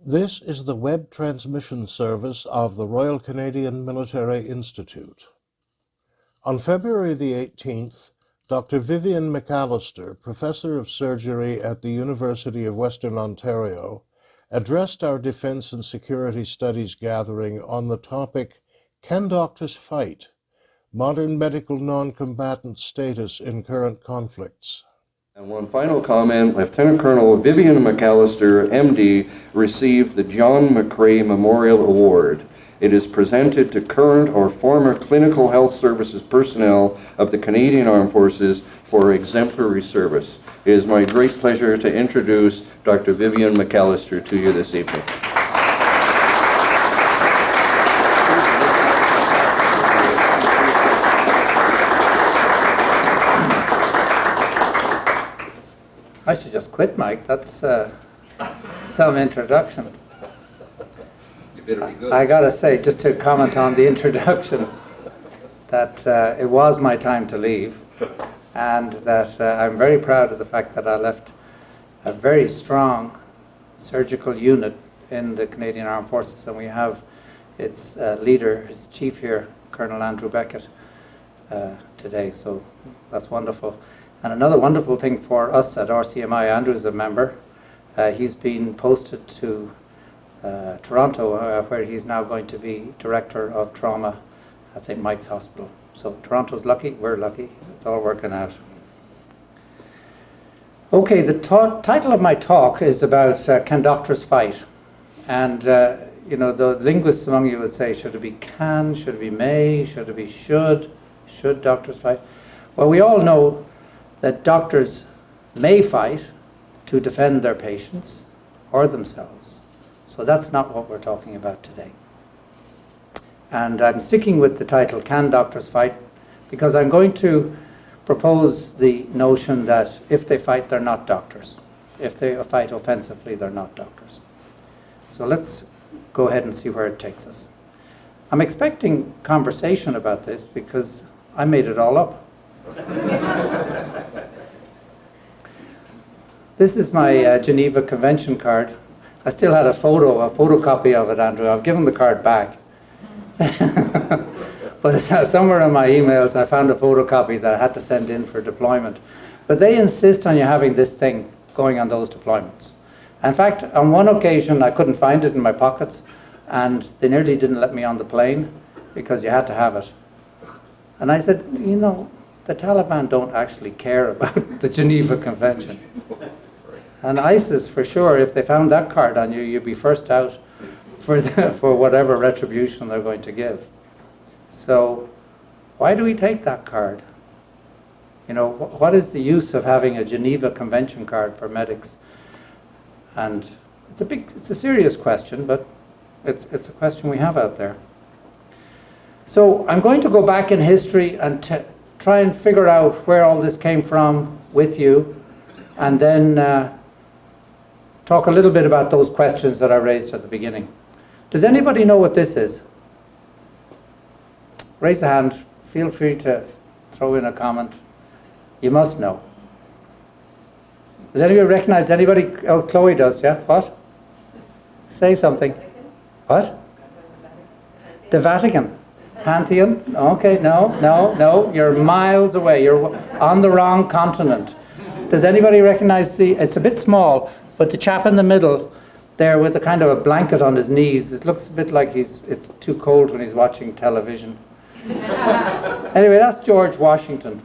This is the web transmission service of the Royal Canadian Military Institute. On February the 18th, Dr. Vivian McAlister, Professor of Surgery at the University of Western Ontario, addressed our Defense and Security Studies gathering on the topic, Can Doctors Fight? Modern Medical Non-Combatant Status in Current Conflicts. And one final comment, Lieutenant Colonel Vivian McAlister, MD, received the John McCrae Memorial Award. It is presented to current or former clinical health services personnel of the Canadian Armed Forces for exemplary service. It is my great pleasure to introduce Dr. Vivian McAlister to you this evening. I should just quit, Mike. That's some introduction. You better be good. I gotta say, just to comment on the introduction, that it was my time to leave, and that I'm very proud of the fact that I left a very strong surgical unit in the Canadian Armed Forces, and we have its leader, its chief here, Colonel Andrew Beckett, today, so that's wonderful. And another wonderful thing for us at RCMI, Andrew's a member. He's been posted to Toronto, where he's now going to be Director of Trauma at St. Mike's Hospital. So Toronto's lucky, we're lucky. It's all working out. Okay, the title of my talk is about Can Doctors Fight? And you know, the linguists among you would say, should it be can, should it be may, should it be should doctors fight? Well, we all know that doctors may fight to defend their patients or themselves. So that's not what we're talking about today. And I'm sticking with the title, Can Doctors Fight? Because I'm going to propose the notion that if they fight, they're not doctors. If they fight offensively, they're not doctors. So let's go ahead and see where it takes us. I'm expecting conversation about this because I made it all up. This is my Geneva Convention card. I still had a photocopy of it, Andrew. I've given the card back. But somewhere in my emails I found a photocopy that I had to send in for deployment. But they insist on you having this thing going on those deployments. In fact, on one occasion I couldn't find it in my pockets, and they nearly didn't let me on the plane because you had to have it. And I said, you know, the Taliban don't actually care about the Geneva Convention. And ISIS, for sure, if they found that card on you, you'd be first out for whatever retribution they're going to give. So why do we take that card? You know, what is the use of having a Geneva Convention card for medics? And it's a serious question, but it's a question we have out there. So I'm going to go back in history and try and figure out where all this came from with you, and then talk a little bit about those questions that I raised at the beginning. Does anybody know what this is? Raise a hand. Feel free to throw in a comment. You must know. Does anybody recognize anybody? Oh, Chloe does, yeah? What? Say something. What? The Vatican. Pantheon? Okay, no. You're miles away. You're on the wrong continent. Does anybody recognize it's a bit small, but the chap in the middle there with the kind of a blanket on his knees, it looks a bit like it's too cold when he's watching television. Anyway, that's George Washington.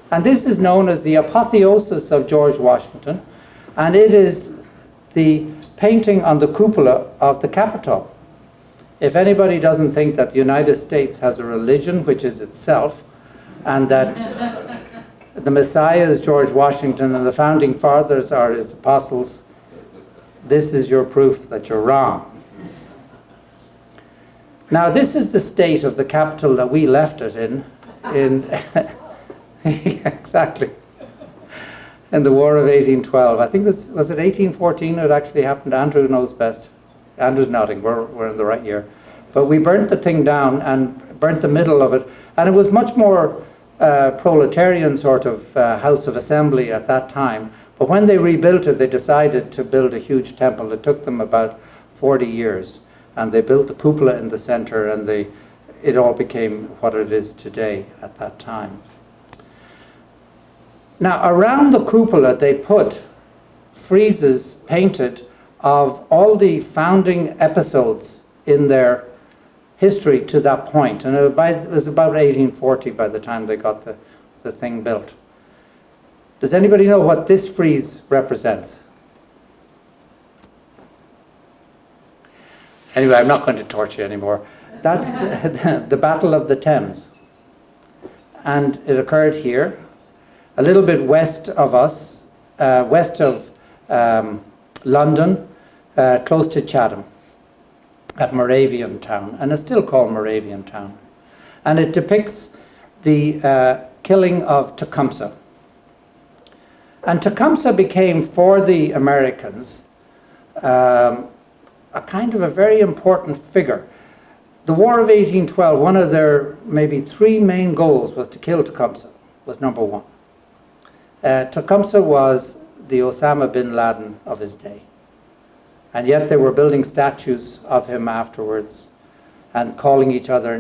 And this is known as the apotheosis of George Washington, and it is the painting on the cupola of the Capitol. If anybody doesn't think that the United States has a religion which is itself, and that the Messiah is George Washington and the founding fathers are his apostles, this is your proof that you're wrong. Now, this is the state of the capital that we left it in exactly, in the War of 1812. I think was it 1814 it actually happened? Andrew knows best. Andrew's nodding, we're in the right year. But we burnt the thing down and burnt the middle of it, and it was much more proletarian sort of house of assembly at that time. But when they rebuilt it, they decided to build a huge temple. It took them about 40 years. And they built the cupola in the center, and it all became what it is today at that time. Now, around the cupola, they put friezes painted of all the founding episodes in their history to that point. And it was about 1840 by the time they got the thing built. Does anybody know what this frieze represents? Anyway, I'm not going to torture you anymore. That's the Battle of the Thames. And it occurred here, a little bit west of us, west of London, close to Chatham, at Moravian Town. And it's still called Moravian Town. And it depicts the killing of Tecumseh. And Tecumseh became, for the Americans, a kind of a very important figure. The War of 1812, one of their maybe three main goals was to kill Tecumseh, was number one. Tecumseh was the Osama bin Laden of his day. And yet they were building statues of him afterwards and calling each other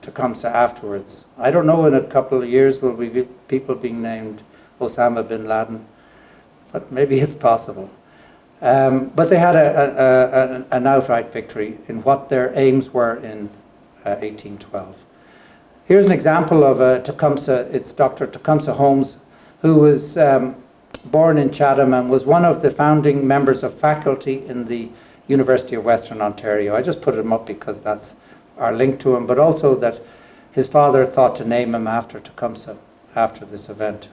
Tecumseh afterwards. I don't know, in a couple of years will we be people being named Osama bin Laden, but maybe it's possible. But they had an outright victory in what their aims were in 1812. Here's an example of Tecumseh. It's Dr. Tecumseh Holmes, who was born in Chatham and was one of the founding members of faculty in the University of Western Ontario. I just put him up because that's our link to him, but also that his father thought to name him after Tecumseh after this event.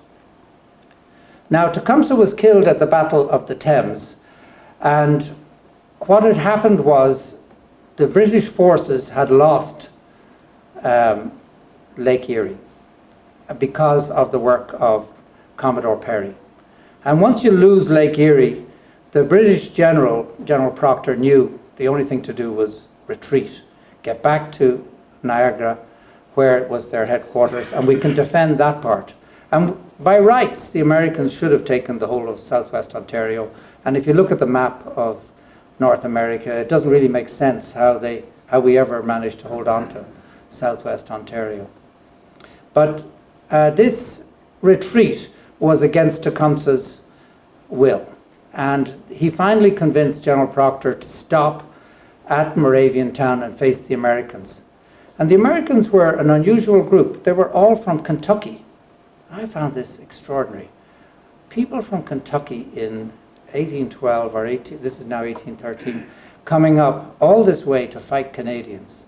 Now, Tecumseh was killed at the Battle of the Thames. And what had happened was the British forces had lost Lake Erie because of the work of Commodore Perry. And once you lose Lake Erie, the British General Proctor, knew the only thing to do was retreat, get back to Niagara, where it was their headquarters, and we can defend that part. And by rights, the Americans should have taken the whole of southwest Ontario. And if you look at the map of North America, it doesn't really make sense how we ever managed to hold on to southwest Ontario. But this retreat was against Tecumseh's will. And he finally convinced General Proctor to stop at Moravian Town and face the Americans. And the Americans were an unusual group. They were all from Kentucky. I found this extraordinary. People from Kentucky in 1812 or this is now 1813, coming up all this way to fight Canadians.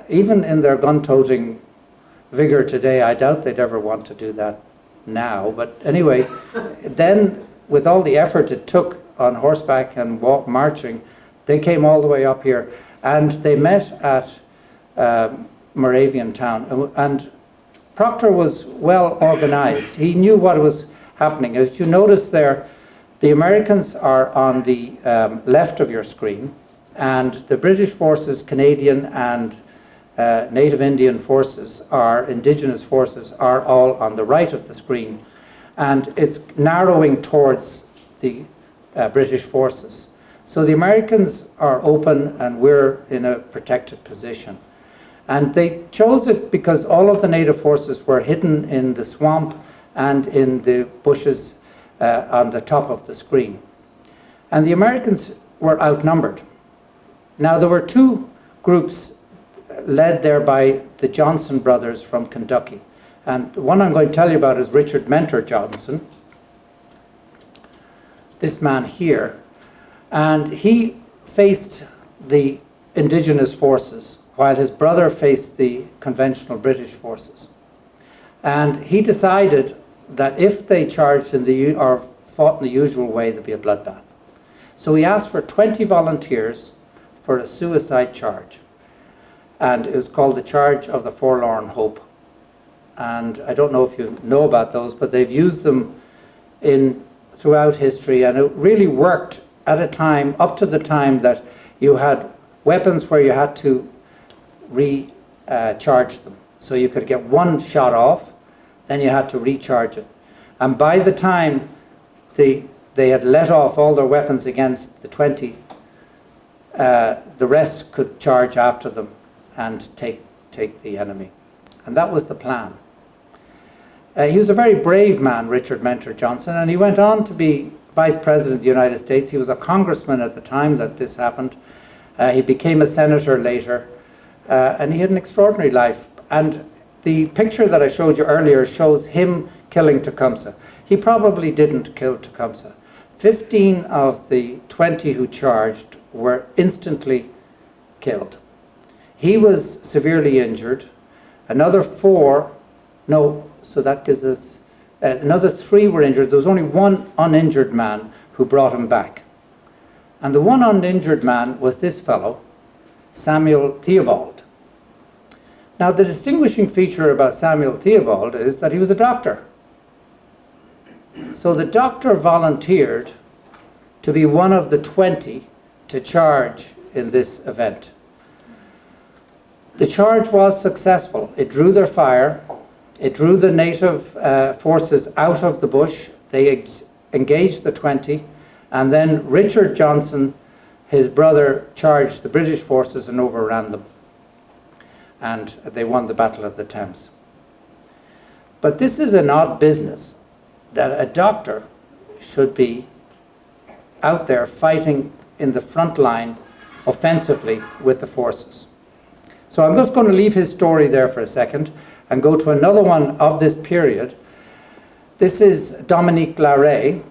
Even in their gun-toting vigor today, I doubt they'd ever want to do that now. But anyway, then with all the effort it took on horseback and marching, they came all the way up here, and they met at Moravian Town. And Proctor was well organized. He knew what was happening. As you notice there, the Americans are on the left of your screen, and the British forces, Canadian and Native Indian forces, indigenous forces, are all on the right of the screen. And it's narrowing towards the British forces. So the Americans are open and we're in a protected position. And they chose it because all of the native forces were hidden in the swamp and in the bushes on the top of the screen. And the Americans were outnumbered. Now there were two groups led there by the Johnson brothers from Kentucky. And the one I'm going to tell you about is Richard Mentor Johnson, this man here. And he faced the indigenous forces while his brother faced the conventional British forces. And he decided that if they charged or fought in the usual way, there'd be a bloodbath. So he asked for 20 volunteers for a suicide charge. And it was called the Charge of the Forlorn Hope. And I don't know if you know about those, but they've used them throughout history, and it really worked at a time, up to the time that you had weapons where you had to recharge them. So you could get one shot off, then you had to recharge it. And by the time they had let off all their weapons against the 20, the rest could charge after them and take the enemy. And that was the plan. He was a very brave man, Richard Mentor Johnson, and he went on to be Vice President of the United States. He was a congressman at the time that this happened. He became a senator later, and he had an extraordinary life. And the picture that I showed you earlier shows him killing Tecumseh. He probably didn't kill Tecumseh. 15 of the 20 who charged were instantly killed. He was severely injured. Another 4, no, so that gives us, another 3 were injured. There was only one uninjured man who brought him back. And the one uninjured man was this fellow, Samuel Theobald. Now, the distinguishing feature about Samuel Theobald is that he was a doctor. So the doctor volunteered to be one of the 20 to charge in this event. The charge was successful. It drew their fire. It drew the native forces out of the bush. They engaged the 20. And then Richard Johnson, his brother, charged the British forces and overran them. And they won the Battle of the Thames. But this is an odd business, that a doctor should be out there fighting in the front line offensively with the forces. So I'm just going to leave his story there for a second and go to another one of this period. This is Dominic Lorre,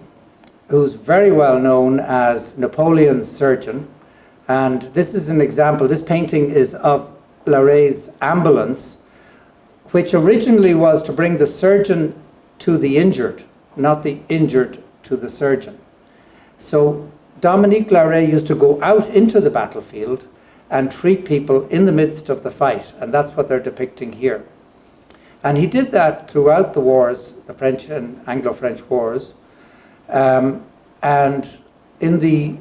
who's very well known as Napoleon's surgeon. And this is an example. This painting is of Lorre's ambulance, which originally was to bring the surgeon to the injured, not the injured to the surgeon. So Dominic Lorre used to go out into the battlefield and treat people in the midst of the fight, and that's what they're depicting here. And he did that throughout the wars, the French and Anglo-French wars. And in the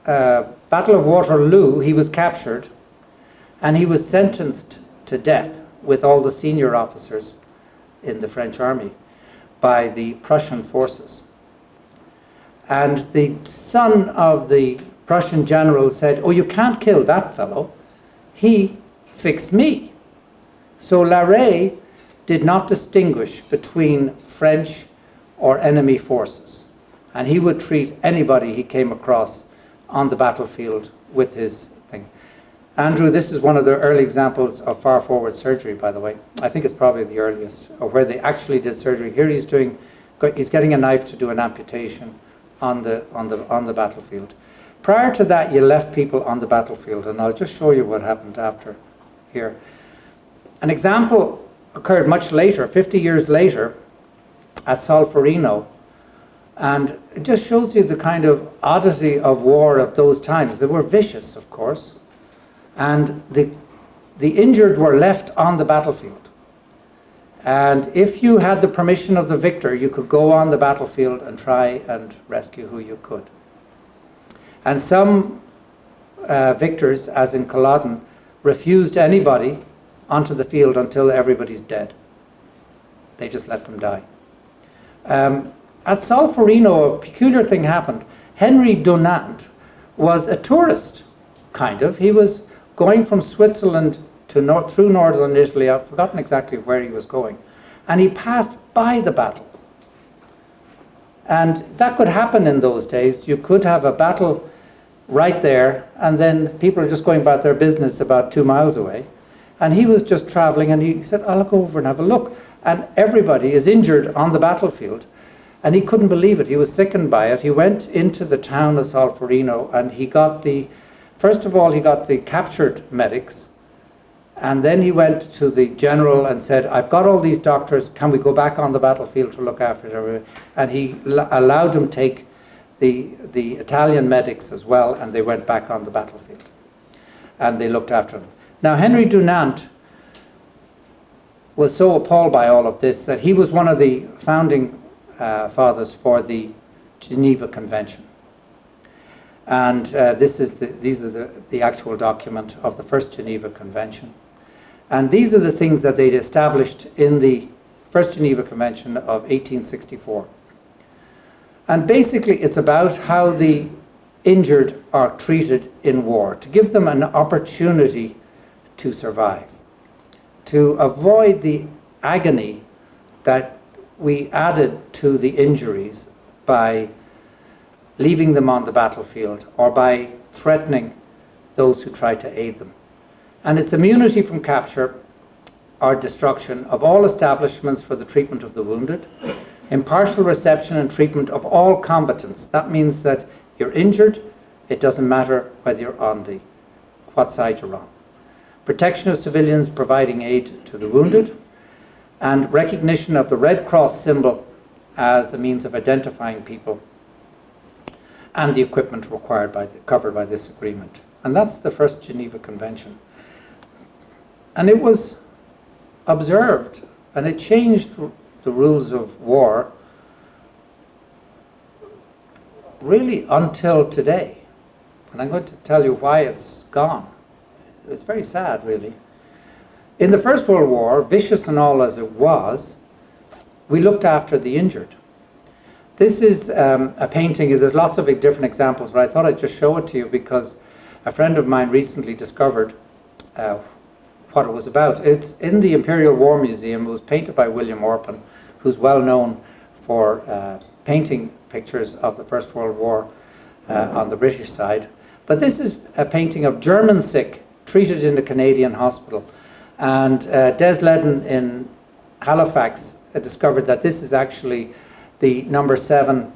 Battle of Waterloo, he was captured, and he was sentenced to death with all the senior officers in the French army by the Prussian forces. And the son of the Prussian general said, "Oh, you can't kill that fellow. He fixed me." So Lorre did not distinguish between French or enemy forces. And he would treat anybody he came across on the battlefield with his thing. Andrew, this is one of the early examples of far forward surgery, by the way. I think it's probably the earliest, or where they actually did surgery. Here he's getting a knife to do an amputation on the battlefield. Prior to that, you left people on the battlefield, and I'll just show you what happened after here. An example occurred much later, 50 years later, at Solferino, and it just shows you the kind of oddity of war of those times. They were vicious, of course, and the injured were left on the battlefield. And if you had the permission of the victor, you could go on the battlefield and try and rescue who you could. And some victors, as in Culloden, refused anybody onto the field until everybody's dead. They just let them die. At Solferino, a peculiar thing happened. Henry Dunant was a tourist, kind of. He was going from Switzerland to through northern Italy. I've forgotten exactly where he was going. And he passed by the battle. And that could happen in those days. You could have a battle right there, and then people are just going about their business about 2 miles away. And he was just traveling, and he said, "I'll go over and have a look." And everybody is injured on the battlefield. And he couldn't believe it. He was sickened by it. He went into the town of Solferino, and he got first of all, he got the captured medics. And then he went to the general and said, "I've got all these doctors. Can we go back on the battlefield to look after it?" And he allowed them take the Italian medics as well, and they went back on the battlefield. And they looked after them. Now, Henry Dunant was so appalled by all of this that he was one of the founding fathers for the Geneva Convention. And these are the actual document of the first Geneva Convention. And these are the things that they'd established in the First Geneva Convention of 1864. And basically it's about how the injured are treated in war, to give them an opportunity to survive, to avoid the agony that we added to the injuries by leaving them on the battlefield or by threatening those who try to aid them. And it's immunity from capture or destruction of all establishments for the treatment of the wounded, impartial reception and treatment of all combatants. That means that you're injured, it doesn't matter whether you're on what side you're on. Protection of civilians providing aid to the wounded, and recognition of the Red Cross symbol as a means of identifying people, and the equipment required covered by this agreement. And that's the first Geneva Convention. And it was observed, and it changed the rules of war really until today. And I'm going to tell you why it's gone. It's very sad, really. In the First World War, vicious and all as it was, we looked after the injured. This is a painting. There's lots of different examples, but I thought I'd just show it to you because a friend of mine recently discovered what it was about. It's in the Imperial War Museum. It was painted by William Orpen, who's well known for painting pictures of the First World War on the British side. But this is a painting of German sick treated in a Canadian hospital. And Des Ledden in Halifax discovered that this is actually the number 7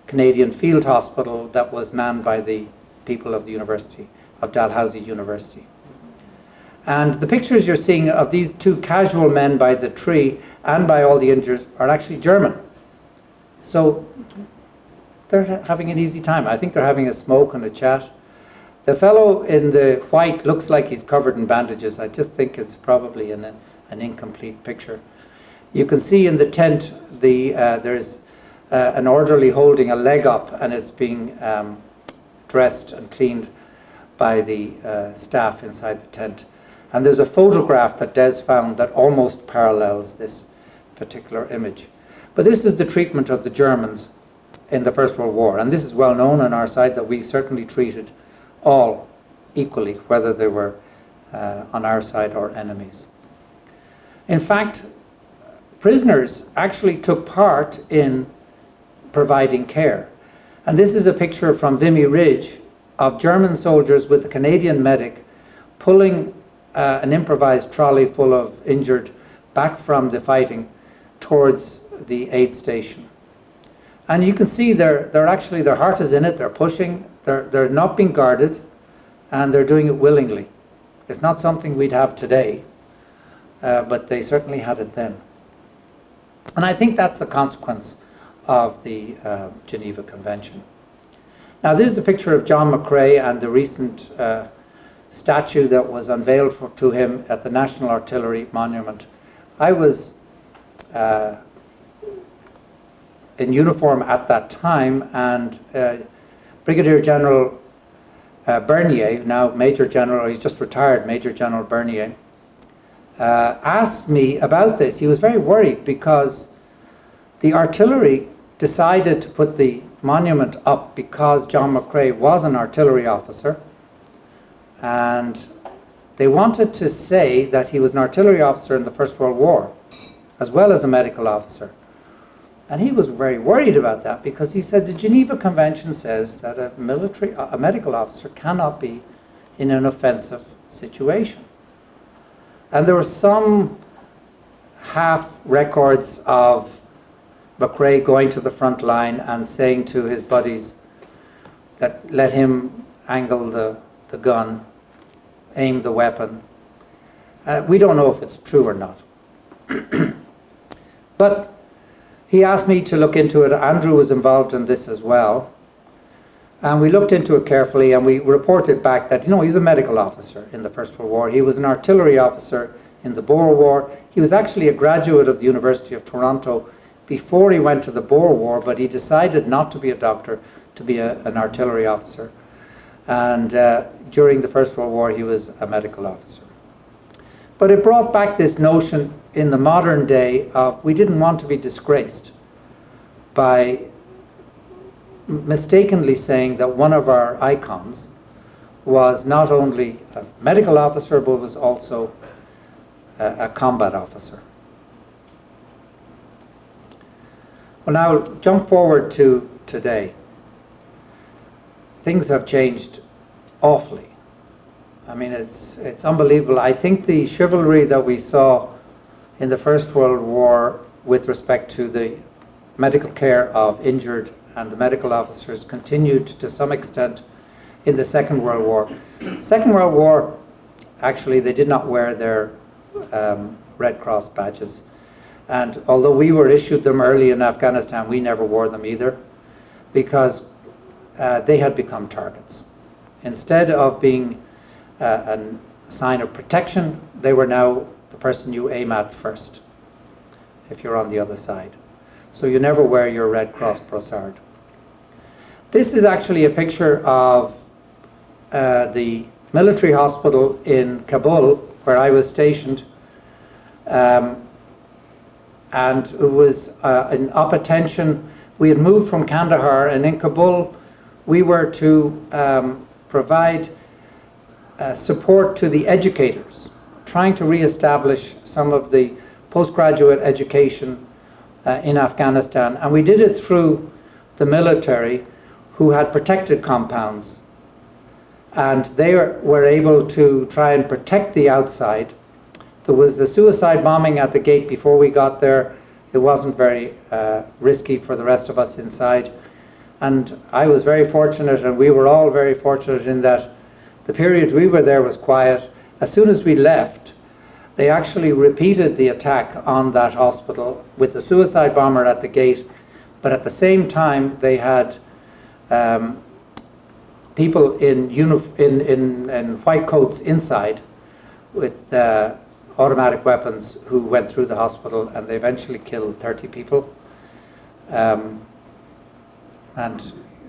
Canadian field hospital that was manned by the people of the University of Dalhousie University. And the pictures you're seeing of these two casual men by the tree and by all the injured are actually German. So they're having an easy time. I think they're having a smoke and a chat. The fellow in the white looks like he's covered in bandages. I just think it's probably an incomplete picture. You can see in the tent there's an orderly holding a leg up, and it's being dressed and cleaned by the staff inside the tent. And there's a photograph that Des found that almost parallels this particular image. But this is the treatment of the Germans in the First World War. And this is well known on our side that we certainly treated all equally, whether they were on our side or enemies. In fact, prisoners actually took part in providing care. And this is a picture from Vimy Ridge of German soldiers with a Canadian medic pulling an improvised trolley full of injured back from the fighting towards the aid station. And you can see they're actually, their heart is in it, they're pushing, they're not being guarded, and they're doing it willingly. It's not something we'd have today, but they certainly had it then. And I think that's the consequence of the Geneva Convention. Now this is a picture of John McCrae and the recent statue that was unveiled to him at the National Artillery Monument. I was in uniform at that time, and Brigadier General Bernier, now Major General, or he's just retired, Major General Bernier, asked me about this. He was very worried because the artillery decided to put the monument up because John McCrae was an artillery officer, and they wanted to say that he was an artillery officer in the First World War as well as a medical officer. And he was very worried about that because he said the Geneva Convention says that a medical officer cannot be in an offensive situation. And there were some half records of McCrae going to the front line and saying to his buddies that let him angle the gun, aim the weapon. We don't know if it's true or not. But he asked me to look into it. Andrew was involved in this as well. And we looked into it carefully, and we reported back that, he's a medical officer in the First World War. He was an artillery officer in the Boer War. He was actually a graduate of the University of Toronto before he went to the Boer War, but he decided not to be a doctor, to be an artillery officer. And during the First World War, he was a medical officer. But it brought back this notion in the modern day of we didn't want to be disgraced by mistakenly saying that one of our icons was not only a medical officer, but was also a combat officer. Well, now jump forward to today. Things have changed awfully. I mean, it's unbelievable. I think the chivalry that we saw in the First World War with respect to the medical care of injured and the medical officers continued to some extent in the Second World War. Second World War, actually, they did not wear their Red Cross badges. And although we were issued them early in Afghanistan, we never wore them either, because they had become targets. Instead of being a sign of protection, they were now the person you aim at first, if you're on the other side. So you never wear your Red Cross brassard. This is actually a picture of the military hospital in Kabul, where I was stationed. And it was in op attention. We had moved from Kandahar, and in Kabul we were to provide support to the educators, trying to re-establish some of the postgraduate education in Afghanistan. And we did it through the military, who had protected compounds. And they were able to try and protect the outside. There was a suicide bombing at the gate before we got there. It wasn't very risky for the rest of us inside. And I was very fortunate, and we were all very fortunate in that the period we were there was quiet. As soon as we left, they actually repeated the attack on that hospital with the suicide bomber at the gate. But at the same time, they had people in white coats inside with automatic weapons who went through the hospital, and they eventually killed 30 people. And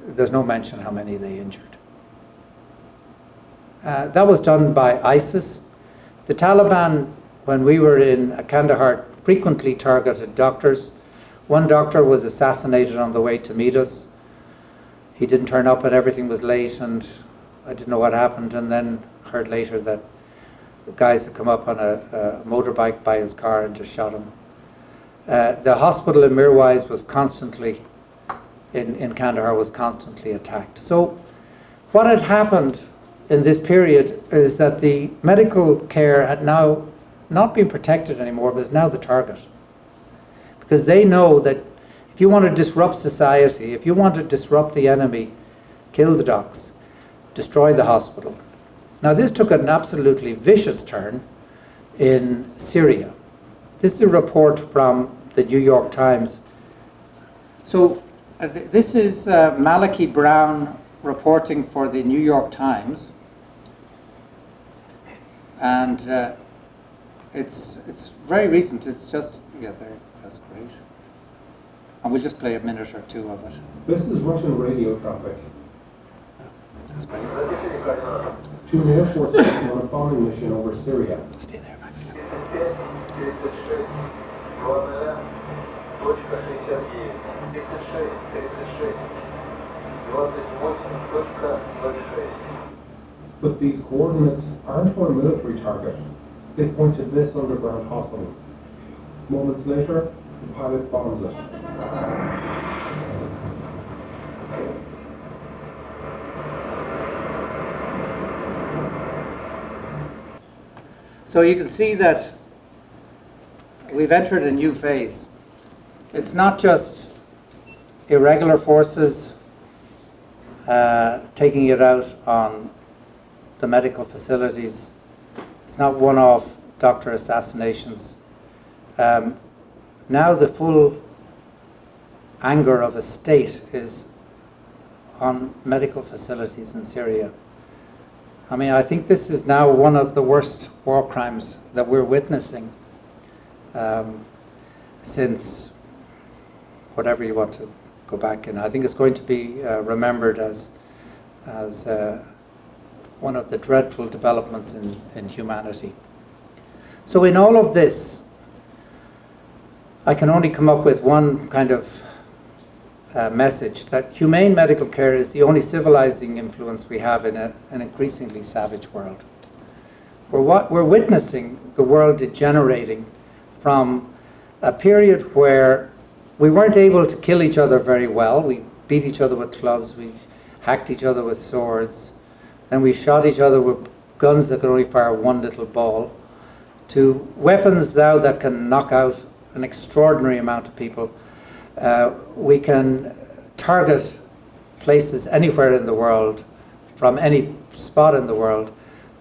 there's no mention how many they injured. That was done by ISIS. The Taliban, when we were in Kandahar, frequently targeted doctors. One doctor was assassinated on the way to meet us. He didn't turn up and everything was late, and I didn't know what happened, and then heard later that the guys had come up on a motorbike by his car and just shot him. The hospital in Mirwais was constantly, in Kandahar, was constantly attacked. So what had happened in this period is that the medical care had now not been protected anymore, but is now the target. Because they know that if you want to disrupt society, if you want to disrupt the enemy, kill the docs, destroy the hospital. Now this took an absolutely vicious turn in Syria. This is a report from the New York Times. So this is Malachi Brown reporting for the New York Times. And it's very recent. It's just, yeah, there, that's great. And we'll just play a minute or two of it. This is Russian radio traffic. That's great. Two Air Force personnel on a bombing mission over Syria. Stay there, Max. But these coordinates aren't for a military target. They point to this underground hospital. Moments later, the pilot bombs it. So you can see that we've entered a new phase. It's not just irregular forces taking it out on the medical facilities. It's not one-off doctor assassinations. Now the full anger of a state is on medical facilities in Syria. I mean, I think this is now one of the worst war crimes that we're witnessing since whatever you want to go back in. I think it's going to be remembered as one of the dreadful developments in humanity. So in all of this, I can only come up with one kind of message, that humane medical care is the only civilizing influence we have in an increasingly savage world. We're witnessing the world degenerating from a period where we weren't able to kill each other very well. We beat each other with clubs, we hacked each other with swords, then we shot each other with guns that could only fire one little ball, to weapons now that can knock out an extraordinary amount of people. We can target places anywhere in the world, from any spot in the world,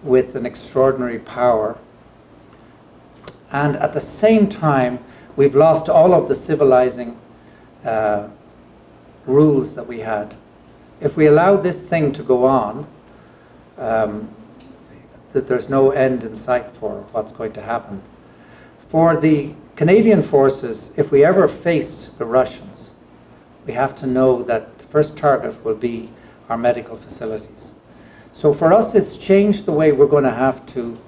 with an extraordinary power. And at the same time, we've lost all of the civilizing rules that we had. If we allow this thing to go on, that there's no end in sight for what's going to happen. For the Canadian forces, if we ever faced the Russians, we have to know that the first target will be our medical facilities. So for us, it's changed the way we're going to have to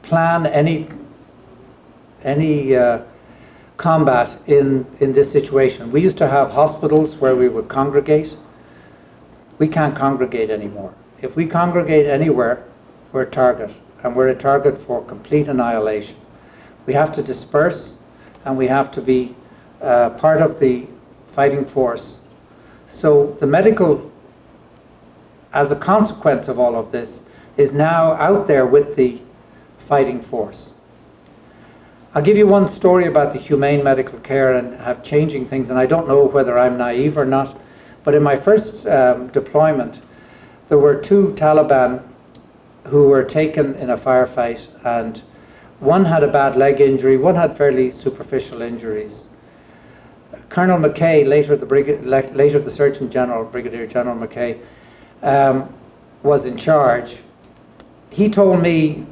plan any combat in this situation. We used to have hospitals where we would congregate. We can't congregate anymore. If we congregate anywhere, we're a target, and we're a target for complete annihilation. We have to disperse, and we have to be part of the fighting force. So the medical, as a consequence of all of this, is now out there with the fighting force. I'll give you one story about the humane medical care and have changing things, and I don't know whether I'm naive or not, but in my first deployment, there were 2 Taliban who were taken in a firefight, and one had a bad leg injury, one had fairly superficial injuries. Colonel McCrae, later the Surgeon General, Brigadier General McCrae, was in charge. He told me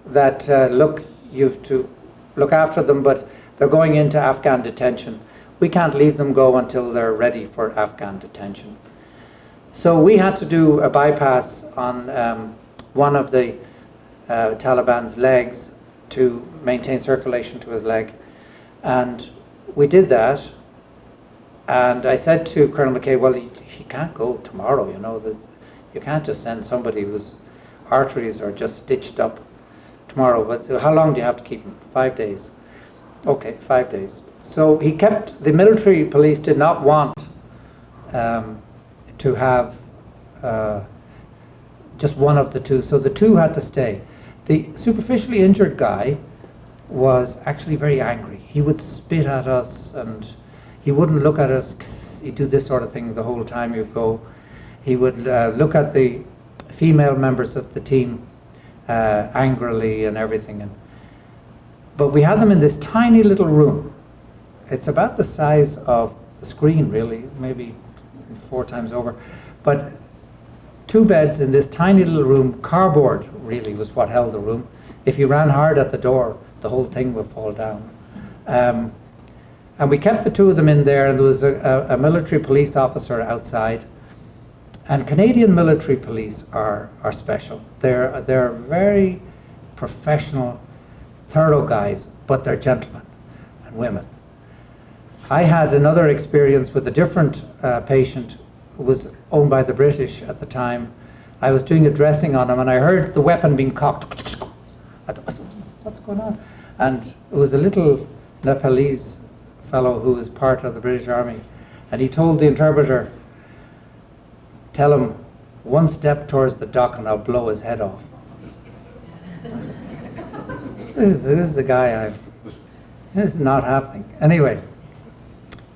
that, look, you have to look after them, but they're going into Afghan detention. We can't leave them go until they're ready for Afghan detention. So we had to do a bypass on one of the Taliban's legs to maintain circulation to his leg. And we did that. And I said to Colonel McCrae, well, he can't go tomorrow, you know. You can't just send somebody whose arteries are just stitched up tomorrow. But how long do you have to keep him? 5 days. Okay, 5 days. So he kept, the military police did not want to have just one of the 2. So the 2 had to stay. The superficially injured guy was actually very angry. He would spit at us and he wouldn't look at us. He'd do this sort of thing the whole time you go. He would look at the female members of the team angrily and everything. But we had them in this tiny little room. It's about the size of the screen, really, maybe 4 times over. But 2 beds in this tiny little room. Cardboard really was what held the room. If you ran hard at the door, the whole thing would fall down. And we kept the 2 of them in there, and there was a military police officer outside. And Canadian military police are special. They're very professional, thorough guys, but they're gentlemen and women. I had another experience with a different patient who was owned by the British at the time. I was doing a dressing on him, and I heard the weapon being cocked. I thought, what's going on? And it was a little Nepalese fellow who was part of the British Army, and he told the interpreter, tell him 1 step towards the dock and I'll blow his head off. I said, this is the guy this is not happening. Anyway,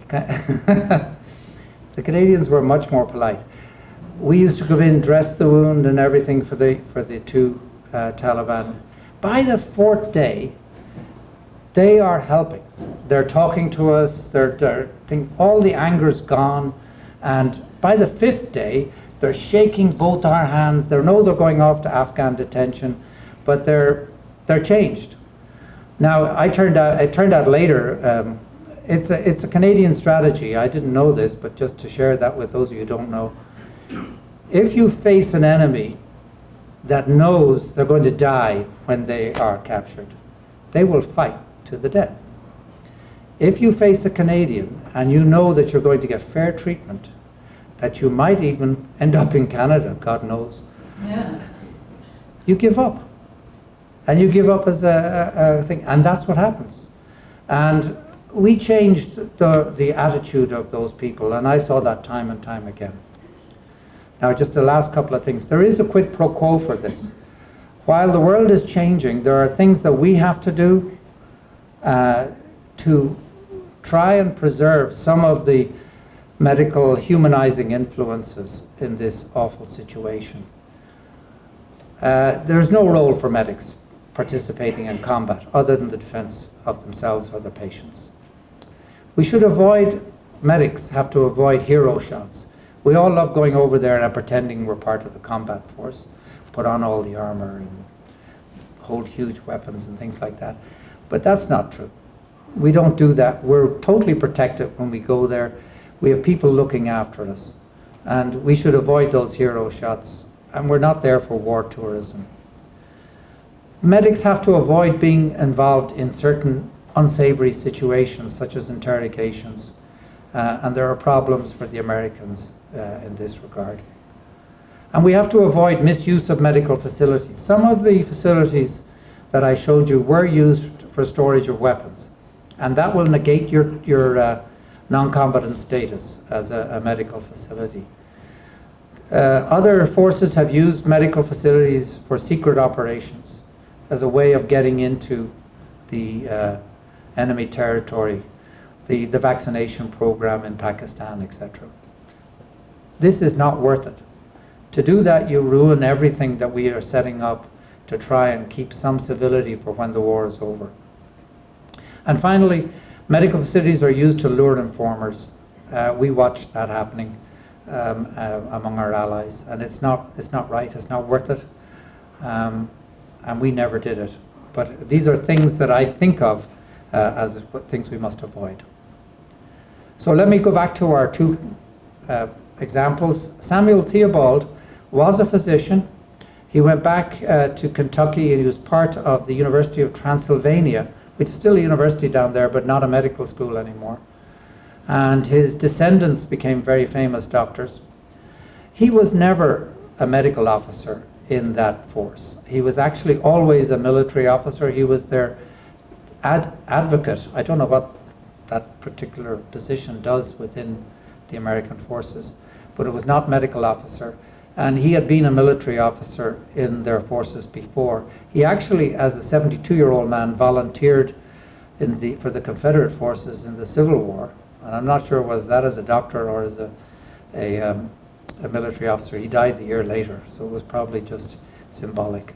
the Canadians were much more polite. We used to come in, dress the wound and everything for the 2 Taliban. By the 4th day, they are helping. They're talking to us. All the anger's gone. And by the 5th day, they're shaking both our hands. They're going off to Afghan detention, but they're changed. Now, it turned out later, it's a Canadian strategy. I didn't know this, but just to share that with those of you who don't know. If you face an enemy that knows they're going to die when they are captured, they will fight to the death. If you face a Canadian and you know that you're going to get fair treatment, that you might even end up in Canada, God knows, Yeah. you give up. And you give up as a thing, and that's what happens. And we changed the attitude of those people, and I saw that time and time again. Now, just the last couple of things. There is a quid pro quo for this. While the world is changing, there are things that we have to do to try and preserve some of the medical humanizing influences in this awful situation. There's no role for medics participating in combat other than the defense of themselves or their patients. We should avoid, medics have to avoid hero shots. We all love going over there and pretending we're part of the combat force, put on all the armor and hold huge weapons and things like that. But that's not true. We don't do that. We're totally protected when we go there. We have people looking after us. And we should avoid those hero shots. And we're not there for war tourism. Medics have to avoid being involved in certain unsavory situations, such as interrogations. And there are problems for the Americans in this regard. And we have to avoid misuse of medical facilities. Some of the facilities that I showed you were used for storage of weapons. And that will negate your non-combatant status as a medical facility. Other forces have used medical facilities for secret operations as a way of getting into the enemy territory, the vaccination program in Pakistan, etc. This is not worth it. To do that, you ruin everything that we are setting up to try and keep some civility for when the war is over. And finally, medical facilities are used to lure informers. We watched that happening among our allies, and it's not right, it's not worth it, and we never did it. But these are things that I think of as things we must avoid. So let me go back to our two examples. Samuel Theobald was a physician. He went back to Kentucky, and he was part of the University of Transylvania, which is still a university down there, but not a medical school anymore. And his descendants became very famous doctors. He was never a medical officer in that force. He was actually always a military officer. He was their advocate. I don't know what that particular position does within the American forces, but it was not medical officer. And he had been a military officer in their forces before. He actually, as a 72-year-old man, volunteered for the Confederate forces in the Civil War. And I'm not sure was that as a doctor or as a military officer. He died the year later, so it was probably just symbolic.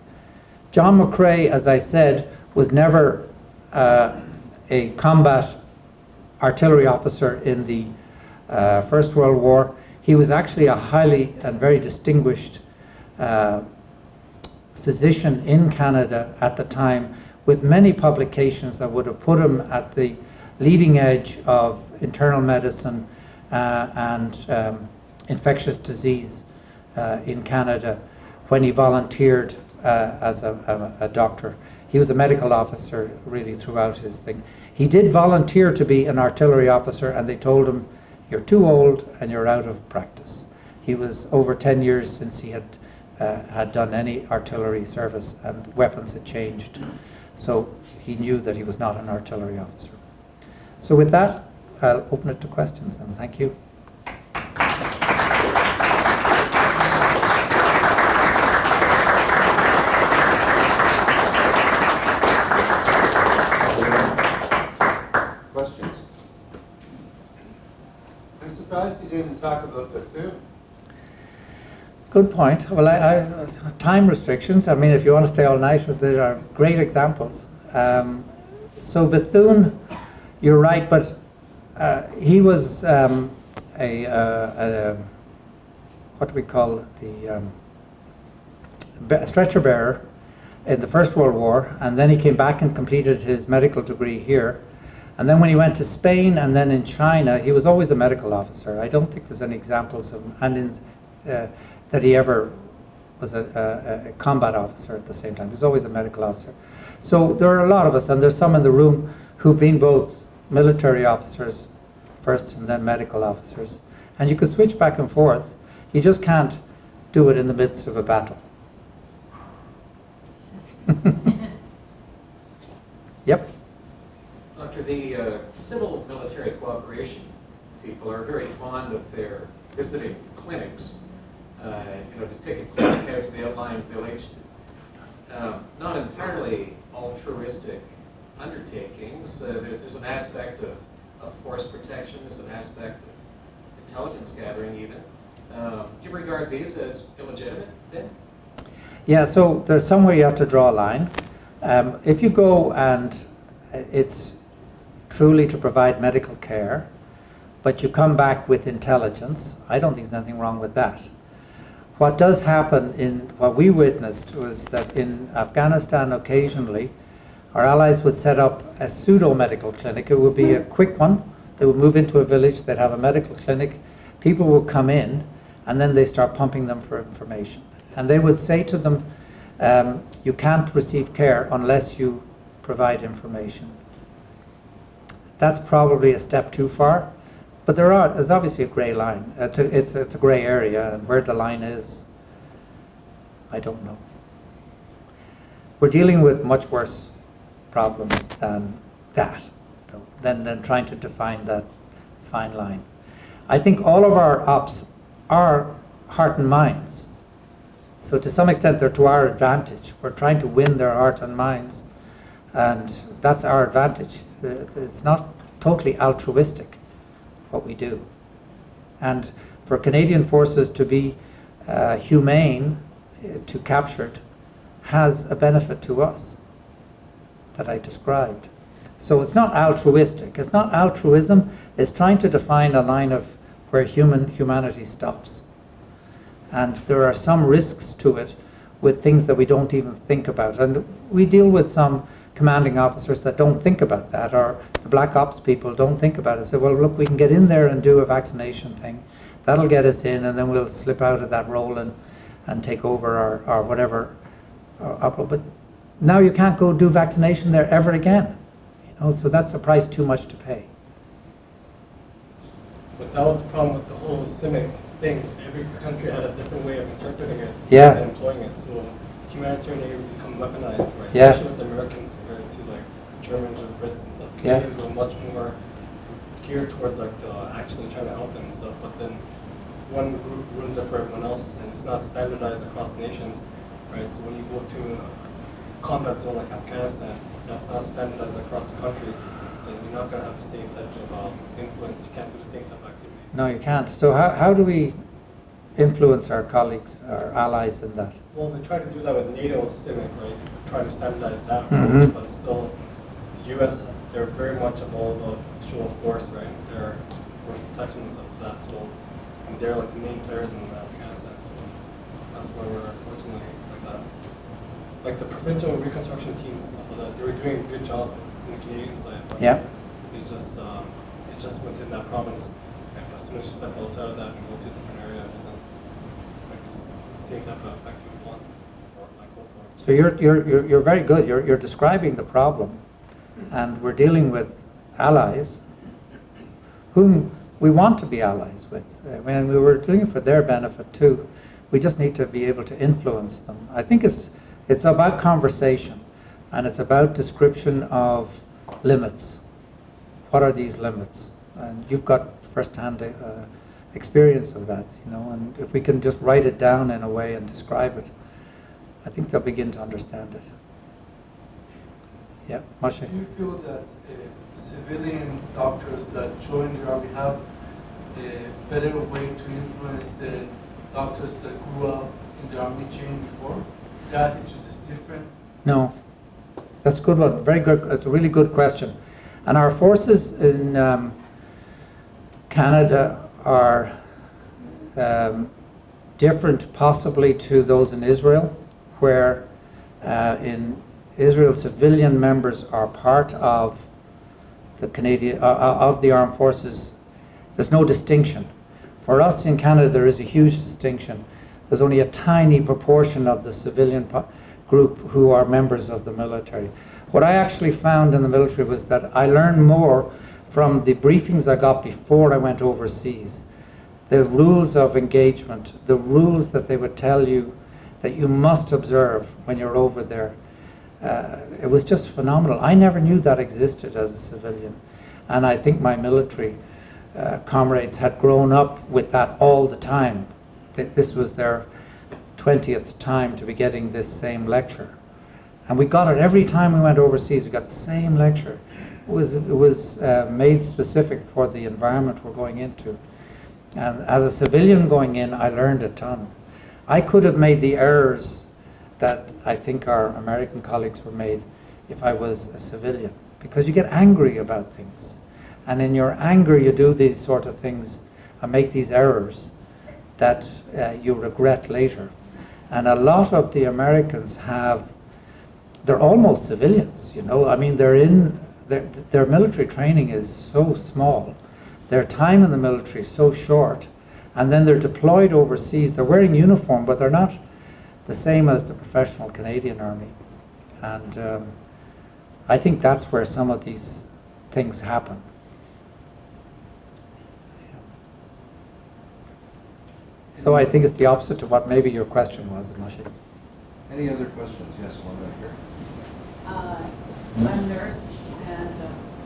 John McCrae, as I said, was never a combat artillery officer in the First World War. He was actually a highly and very distinguished physician in Canada at the time, with many publications that would have put him at the leading edge of internal medicine and infectious disease in Canada when he volunteered as a doctor. He was a medical officer really throughout his thing. He did volunteer to be an artillery officer, and they told him, "You're too old and you're out of practice." He was over 10 years since he had done any artillery service, and weapons had changed. So he knew that he was not an artillery officer. So with that, I'll open it to questions, and thank you. Questions? I'm surprised you didn't talk about Bethune. Good point. Well, I time restrictions. I mean, if you want to stay all night, there are great examples. So Bethune, you're right, but he was what do we call it? A stretcher bearer in the First World War, and then he came back and completed his medical degree here. And then when he went to Spain and then in China, he was always a medical officer. I don't think there's any examples of him, and that he ever was a combat officer at the same time. He was always a medical officer. So there are a lot of us, and there's some in the room who've been both military officers first and then medical officers. And you could switch back and forth. You just can't do it in the midst of a battle. Yep. Doctor, the civil military cooperation people are very fond of their visiting clinics, to take a clinic out to the outlying village. Not entirely altruistic undertakings. There's an aspect of force protection. There's an aspect of intelligence gathering even. Do you regard these as illegitimate then? Yeah, so there's somewhere you have to draw a line. If you go and it's truly to provide medical care, but you come back with intelligence, I don't think there's anything wrong with that. What does happen what we witnessed was that in Afghanistan occasionally, our allies would set up a pseudo-medical clinic. It would be a quick one. They would move into a village, they'd have a medical clinic, people would come in, and then they start pumping them for information. And they would say to them, you can't receive care unless you provide information. That's probably a step too far, but there's obviously a grey line. It's a grey area, and where the line is, I don't know. We're dealing with much worse problems than that, than trying to define that fine line. I think all of our ops are heart and minds. So to some extent, they're to our advantage. We're trying to win their heart and minds, and that's our advantage. It's not totally altruistic, what we do. And for Canadian forces to be humane to captured has a benefit to us that I described. So it's not altruistic. It's not altruism. It's trying to define a line of where humanity stops. And there are some risks to it with things that we don't even think about. And we deal with some commanding officers that don't think about that, or the black ops people don't think about it. Say, well, look, we can get in there and do a vaccination thing. That'll get us in, and then we'll slip out of that role and take over our whatever. But now you can't go do vaccination there ever again. So that's a price too much to pay. But that was the problem with the whole CIMIC thing. Every country had a different way of interpreting it Yeah. and employing it. So humanitarian aid would become weaponized, right? Yeah. Especially with the Americans compared to like Germans or Brits and stuff. Yeah. Canadians were much more geared towards like actually trying to help them and stuff. But then one group ruins it for everyone else, and it's not standardized across nations, right? So when you go to a combat zone like Afghanistan, that's not standardized across the country, then you're not going to have the same type of influence. You can't do the same type of activities. No, you can't. So how do we influence our colleagues, our allies in that? Well, they try to do that with NATO CIMIC, right? Trying to standardize that, Mhm. but still, the U.S. they're very much all about show of force, right? They're force protection and stuff like that. So, and they're like the main players in Afghanistan. So that's why we're unfortunately like that. Like the provincial reconstruction teams and stuff like that, they were doing a good job in the Canadian side. But Yeah. it's just within that province. And as soon as you step outside of that and go to a different area, it doesn't like the same type of effect you want or like hope for. So you're very good. You're describing the problem, and we're dealing with allies whom we want to be allies with. I mean, we were doing it for their benefit too. We just need to be able to influence them. I think it's about conversation, and it's about description of limits. What are these limits? And you've got first-hand experience of that, and if we can just write it down in a way and describe it, I think they'll begin to understand it. Yeah, Moshe? Do you feel that civilian doctors that join the army have a better way to influence the doctors that grew up in the army chain before? The attitude is different? No. That's a good one. Very good. It's a really good question. And our forces in Canada are different possibly to those in Israel, where in Israel civilian members are part of the of the armed forces. There's no distinction. For us in Canada there is a huge distinction. There's only a tiny proportion of the civilian group who are members of the military. What I actually found in the military was that I learned more from the briefings I got before I went overseas. The rules of engagement, the rules that they would tell you that you must observe when you're over there. It was just phenomenal. I never knew that existed as a civilian. And I think my military comrades had grown up with that all the time. This was their 20th time to be getting this same lecture. And we got it every time we went overseas. We got the same lecture. It was made specific for the environment we're going into. And as a civilian going in, I learned a ton. I could have made the errors that I think our American colleagues were made if I was a civilian, because you get angry about things. And in your anger, you do these sort of things and make these errors that you regret later. And a lot of the Americans they're almost civilians, you know. I mean, their military training is so small. Their time in the military is so short. And then they're deployed overseas. They're wearing uniform, but they're not the same as the professional Canadian Army. And I think that's where some of these things happen. So I think it's the opposite to what maybe your question was, Mashi. Any other questions? Yes, one right here. I'm a nurse, and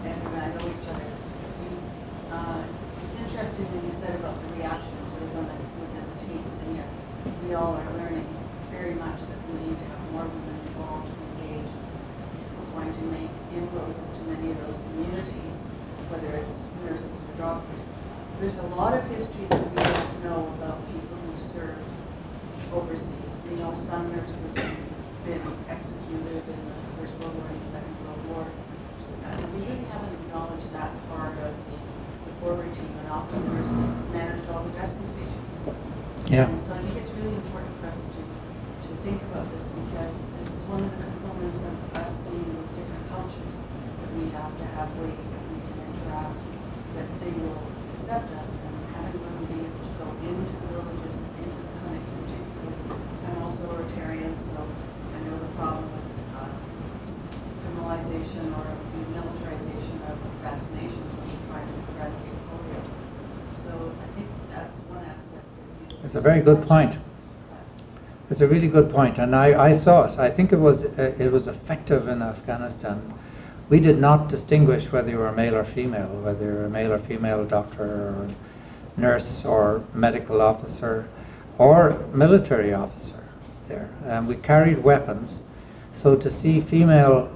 I know each other. It's interesting when you said about the reaction to the women within the teams, and yet we all are learning very much that we need to have more women involved and engaged if we're going to make inroads into many of those communities, whether it's nurses or doctors. There's a lot of history that we don't know about people who served overseas. We know some nurses have been executed in the First World War and the Second World War. And we really haven't acknowledged that part of the forward team, and often the nurses managed all the dressing stations. Yeah. And so I think it's really important for us to think about this, because this is one of the components of us being with different cultures, that we have to have ways that we can interact, that they will accept us, and having women be able to go into the villages, into the clinics particularly. I'm also a Rotarian, so I know the problem with criminalization or militarization of vaccinations when we try to eradicate polio. So I think that's one aspect. It's a very good point. It's a really good point, and I saw it. I think it was effective in Afghanistan. We did not distinguish whether you were male or female, whether you're a male or female doctor or nurse or medical officer or military officer there. And we carried weapons, so to see female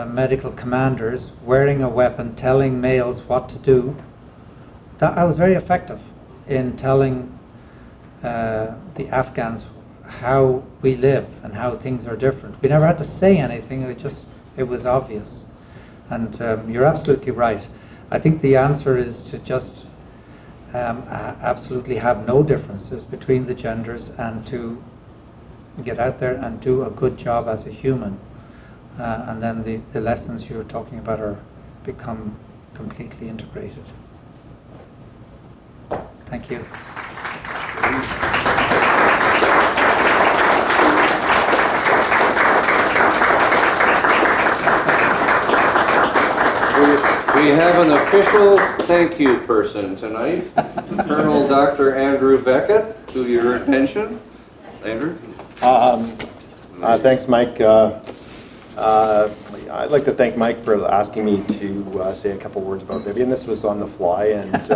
medical commanders wearing a weapon, telling males what to do, I was very effective in telling the Afghans how we live and how things are different. We never had to say anything, it was obvious. And you're absolutely right. I think the answer is to just absolutely have no differences between the genders and to get out there and do a good job as a human. And then the lessons you're talking about become completely integrated. Thank you. We have an official thank you person tonight, Colonel Dr. Andrew Beckett, to your attention. Andrew? Thanks, Mike. I'd like to thank Mike for asking me to say a couple words about Vivian. This was on the fly, and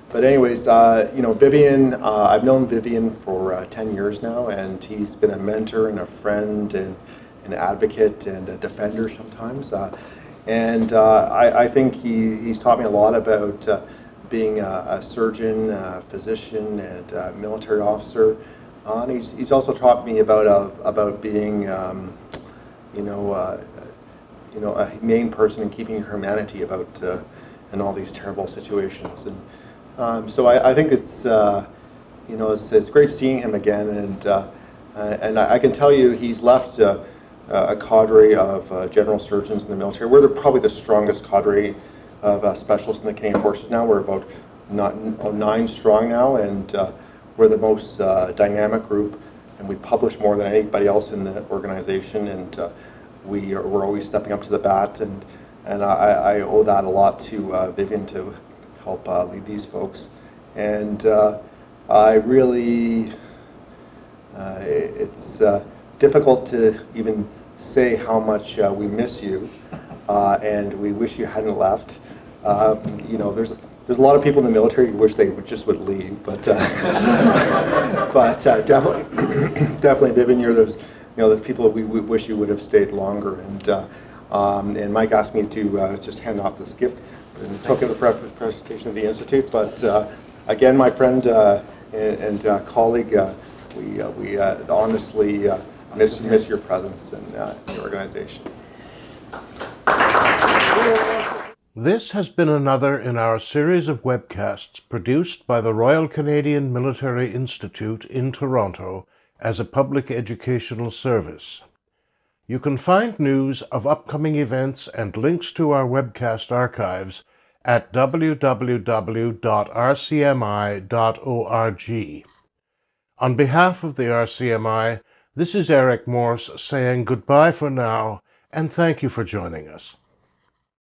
but anyways, Vivian. I've known Vivian for 10 years now, and he's been a mentor and a friend and an advocate and a defender sometimes. And I think he's taught me a lot about being a surgeon, a physician, and a military officer. And he's also taught me about being, a humane person and keeping your humanity about in all these terrible situations. And so I think it's great seeing him again. And I can tell you he's left a cadre of general surgeons in the military. We're probably the strongest cadre of specialists in the Canadian Forces now. We're about 9 strong now, and we're the most dynamic group, and we publish more than anybody else in the organization, and we're always stepping up to the bat, and I owe that a lot to Vivian to help lead these folks. And I really, it's difficult to even say how much we miss you, and we wish you hadn't left. You know, there's a lot of people in the military who wish they just would leave, but but definitely, Vivian, you're those, the people we wish you would have stayed longer. And Mike asked me to just hand off this gift in token of the presentation of the Institute. But again, my friend and colleague, we honestly miss your presence in the organization. This has been another in our series of webcasts produced by the Royal Canadian Military Institute in Toronto as a public educational service. You can find news of upcoming events and links to our webcast archives at www.rcmi.org. On behalf of the RCMI, this is Eric Morse saying goodbye for now, and thank you for joining us.